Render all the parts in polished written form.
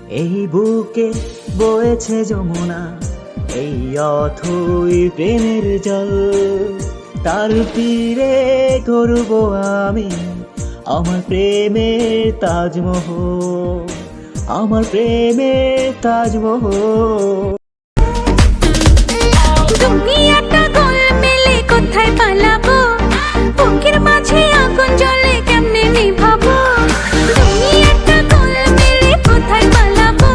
এই বুকে বয়েছে যমুনা, এই অথই প্রেমের জল। তার তীরে করব আমি আমার প্রেমের তাজমহল, আমার প্রেমের তাজমহল। দুনিয়াটা গোলমেলে কোথায় পালাবো, বুকের মাঝে আগুন জ্বলে কেমনে নিভাবো। দুনিয়াটা গোলমেলে কোথায় পালাবো,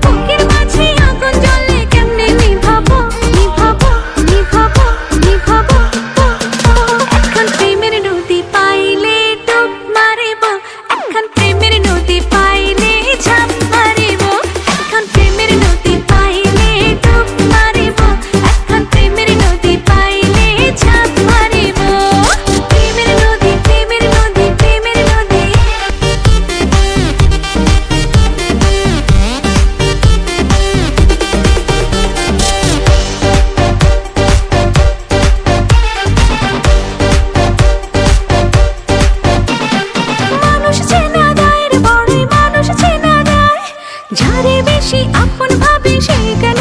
বুকের মাঝে আগুন জ্বলে কেমনে নিভাবো, নিভাবো, নিভাবো, নিভাবো। এখন প্রেমের নদী পাইলে ডুব মারিব, এখন প্রেমের নদী পাইলে ঝাঁপ মারিব। এখন প্রেমের নদী পাইলে ডুব মারিব, এখন প্রেমের নদী পাইলে ঝাঁপ মারিব। প্রেমের নদী, প্রেমের নদী, প্রেমের নদী। মানুষ চেনা দায়ের বড়ই মানুষ চেনা দায়, যারে বেশি আপন ভাবে সে কেন